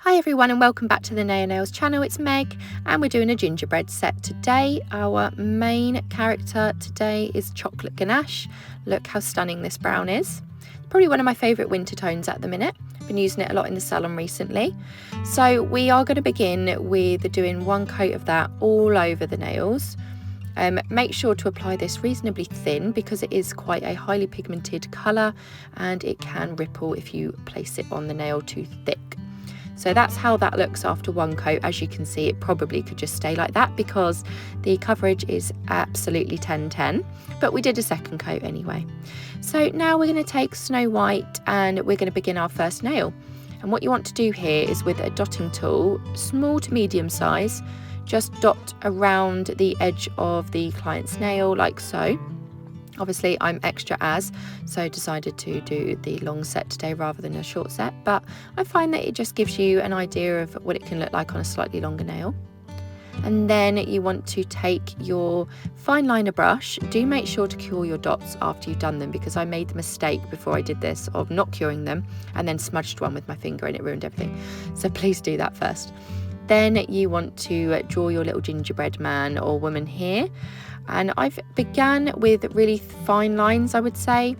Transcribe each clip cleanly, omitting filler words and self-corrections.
Hi everyone and welcome back to the Naio Nails channel. It's Meg and we're doing a gingerbread set today. Our main character today is Chocolate Ganache. Look how stunning this brown is. Probably one of my favourite winter tones at the minute. I've been using it a lot in the salon recently. So we are going to begin with doing one coat of that all over the nails. Make sure to apply this reasonably thin because it is quite a highly pigmented colour and it can ripple if you place it on the nail too thick. So that's how that looks after one coat. As you can see, it probably could just stay like that because the coverage is absolutely 10-10, but we did a second coat anyway. So now we're going to take Snow White and we're going to begin our first nail. And what you want to do here is with a dotting tool, small to medium size, just dot around the edge of the client's nail like so. Obviously I'm extra so decided to do the long set today rather than a short set, but I find that it just gives you an idea of what it can look like on a slightly longer nail. And then you want to take your fine liner brush. Do make sure to cure your dots after you've done them, because I made the mistake before I did this of not curing them and then smudged one with my finger and it ruined everything. So please do that first. Then you want to draw your little gingerbread man or woman here. And I've began with really fine lines, I would say,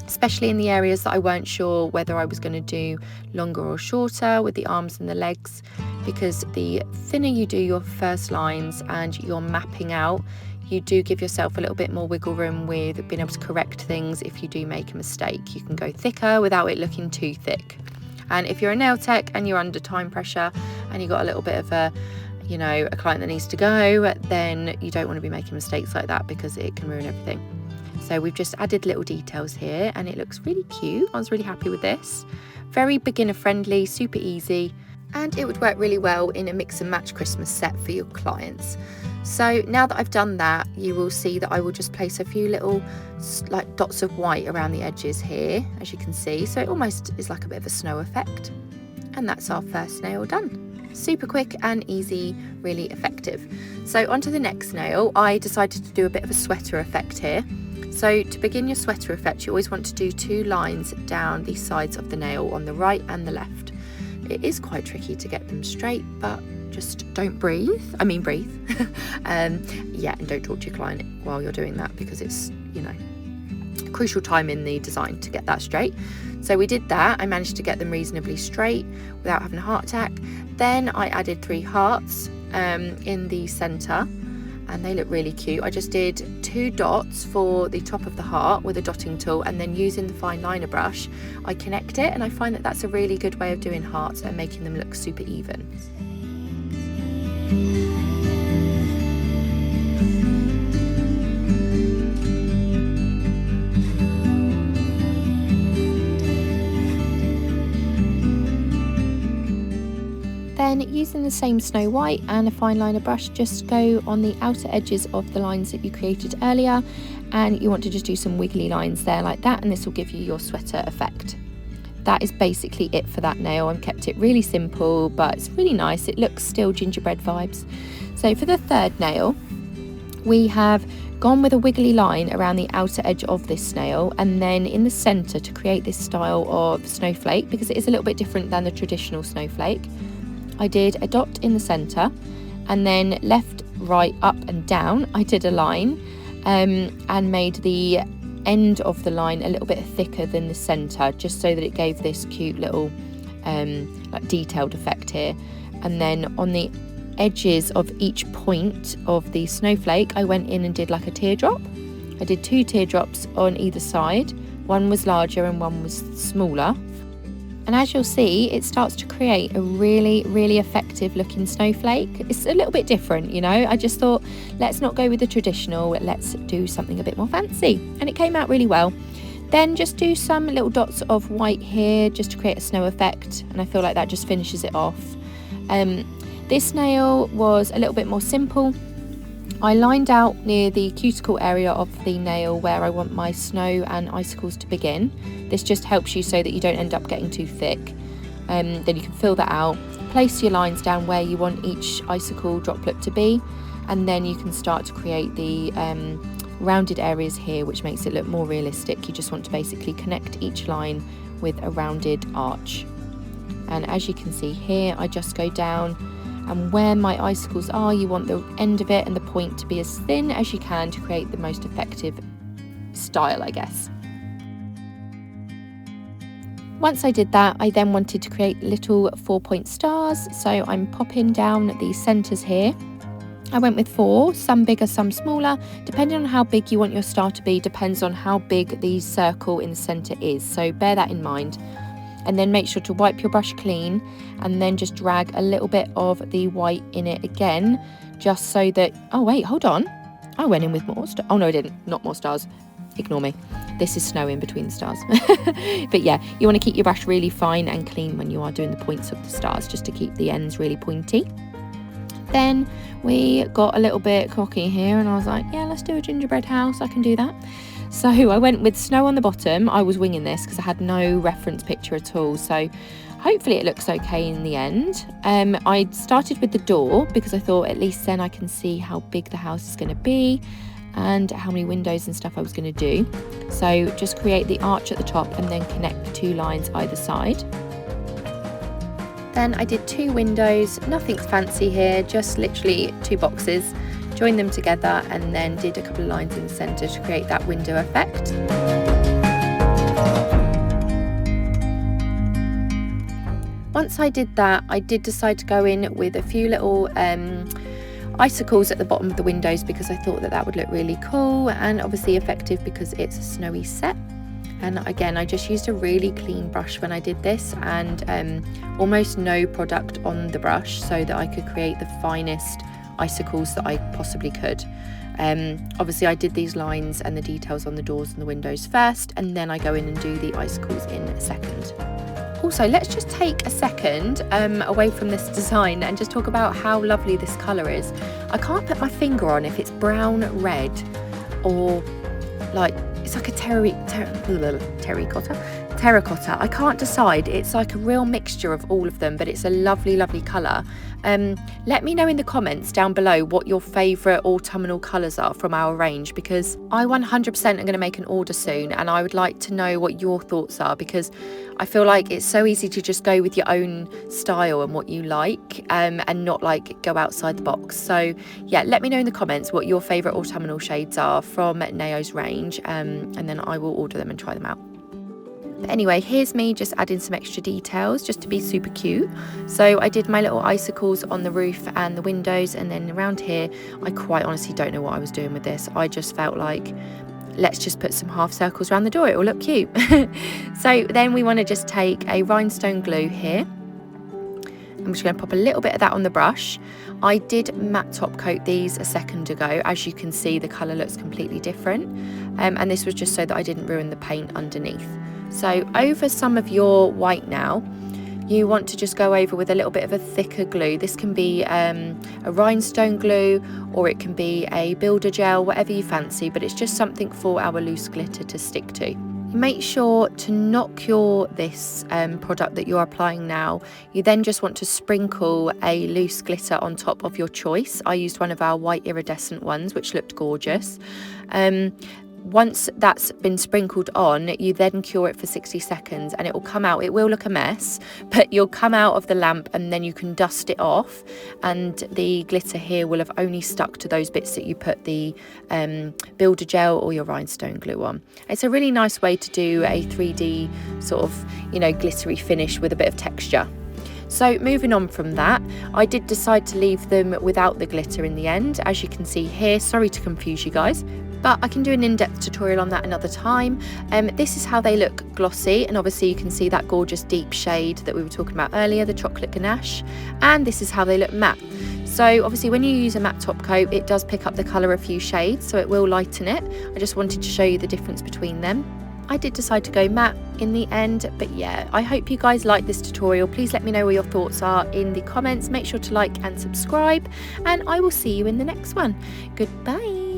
especially in the areas that I weren't sure whether I was going to do longer or shorter with the arms and the legs, because the thinner you do your first lines and you're mapping out, you do give yourself a little bit more wiggle room with being able to correct things if you do make a mistake. You can go thicker without it looking too thick. And if you're a nail tech and you're under time pressure and you've got a little bit of a client that needs to go, then you don't want to be making mistakes like that because it can ruin everything. So we've just added little details here and it looks really cute. I was really happy with this. Very beginner friendly, super easy, and it would work really well in a mix and match Christmas set for your clients. So now that I've done that, you will see that I will just place a few little like dots of white around the edges here, as you can see. So it almost is like a bit of a snow effect. And that's our first nail done. Super quick and easy, really effective. So onto the next nail, I decided to do a bit of a sweater effect here. So to begin your sweater effect, you always want to do 2 lines down the sides of the nail on the right and the left. It is quite tricky to get them straight, but just don't breathe. Yeah, and don't talk to your client while you're doing that because it's, a crucial time in the design to get that straight. So we did that. I managed to get them reasonably straight without having a heart attack. Then I added 3 hearts in the centre and they look really cute. I just did 2 dots for the top of the heart with a dotting tool, and then using the fine liner brush I connect it, and I find that that's a really good way of doing hearts and making them look super even. Then using the same Snow White and a fine liner brush, just go on the outer edges of the lines that you created earlier, and you want to just do some wiggly lines there like that, and this will give you your sweater effect. That is basically it for that nail. I've kept it really simple, but it's really nice. It looks still gingerbread vibes. So for the third nail, we have gone with a wiggly line around the outer edge of this nail, and then in the centre to create this style of snowflake, because it is a little bit different than the traditional snowflake. I did a dot in the centre, and then left, right, up and down I did a line and made the end of the line a little bit thicker than the centre, just so that it gave this cute little like detailed effect here. And then on the edges of each point of the snowflake, I went in and did like a teardrop. I did 2 teardrops on either side. One was larger and one was smaller. And as you'll see, it starts to create a really, really effective looking snowflake. It's a little bit different, I just thought, let's not go with the traditional, let's do something a bit more fancy. And it came out really well. Then just do some little dots of white here just to create a snow effect. And I feel like that just finishes it off. This nail was a little bit more simple. I lined out near the cuticle area of the nail where I want my snow and icicles to begin. This just helps you so that you don't end up getting too thick. Then you can fill that out, place your lines down where you want each icicle droplet to be, and then you can start to create the rounded areas here, which makes it look more realistic. You just want to basically connect each line with a rounded arch. And as you can see here, I just go down, and where my icicles are, you want the end of it and the point to be as thin as you can to create the most effective style, I guess. Once I did that, I then wanted to create little 4-point stars, so I'm popping down the centres here. I went with 4, some bigger, some smaller, depending on how big you want your star to be, depends on how big the circle in the centre is, so bear that in mind. And then make sure to wipe your brush clean, and then just drag a little bit of the white in it again, just so that, oh wait, hold on, I went in with more stars. Oh no, I didn't, not more stars, ignore me. This is snow in between the stars. But yeah, you want to keep your brush really fine and clean when you are doing the points of the stars, just to keep the ends really pointy. Then we got a little bit cocky here, and I was like, yeah, let's do a gingerbread house, I can do that. So I went with snow on the bottom. I was winging this because I had no reference picture at all, so hopefully it looks okay in the end. I started with the door because I thought at least then I can see how big the house is going to be and how many windows and stuff I was going to do. So just create the arch at the top and then connect the 2 lines either side. Then I did 2 windows, nothing fancy here, just literally 2 boxes, joined them together and then did a couple of lines in the centre to create that window effect. Once I did that, I did decide to go in with a few little icicles at the bottom of the windows because I thought that would look really cool and obviously effective because it's a snowy set. And again, I just used a really clean brush when I did this, and almost no product on the brush so that I could create the finest icicles that I possibly could. Obviously I did these lines and the details on the doors and the windows first, and then I go in and do the icicles in a second. Also, let's just take a second away from this design and just talk about how lovely this colour is. I can't put my finger on if it's brown, red, or like, it's like a terracotta. I can't decide. It's like a real mixture of all of them, but it's a lovely, lovely colour. Let me know in the comments down below what your favourite autumnal colours are from our range, because I 100% am going to make an order soon, and I would like to know what your thoughts are, because I feel like it's so easy to just go with your own style and what you like, and not like go outside the box. So yeah, let me know in the comments what your favourite autumnal shades are from Naio's range, and then I will order them and try them out. But anyway, here's me just adding some extra details just to be super cute. So I did my little icicles on the roof and the windows, and then around here, I quite honestly don't know what I was doing with this. I just felt like, let's just put some half circles around the door, it will look cute. So then we want to just take a rhinestone glue here. I'm just going to pop a little bit of that on the brush. I did matte top coat these a second ago. As you can see, the colour looks completely different, and this was just so that I didn't ruin the paint underneath. So over some of your white now, you want to just go over with a little bit of a thicker glue. This can be a rhinestone glue, or it can be a builder gel, whatever you fancy, but it's just something for our loose glitter to stick to. Make sure to not cure this product that you're applying now. You then just want to sprinkle a loose glitter on top of your choice. I used one of our white iridescent ones, which looked gorgeous. Once that's been sprinkled on, you then cure it for 60 seconds and it will come out. It will look a mess, but you'll come out of the lamp and then you can dust it off, and the glitter here will have only stuck to those bits that you put the builder gel or your rhinestone glue on. It's a really nice way to do a 3D sort of, glittery finish with a bit of texture. So moving on from that, I did decide to leave them without the glitter in the end, as you can see here. Sorry to confuse you guys, but I can do an in-depth tutorial on that another time. This is how they look glossy, and obviously you can see that gorgeous deep shade that we were talking about earlier, the Chocolate Ganache, and this is how they look matte. So obviously when you use a matte top coat, it does pick up the colour a few shades, so it will lighten it. I just wanted to show you the difference between them. I did decide to go matte in the end, but yeah, I hope you guys like this tutorial. Please let me know what your thoughts are in the comments. Make sure to like and subscribe, and I will see you in the next one. Goodbye.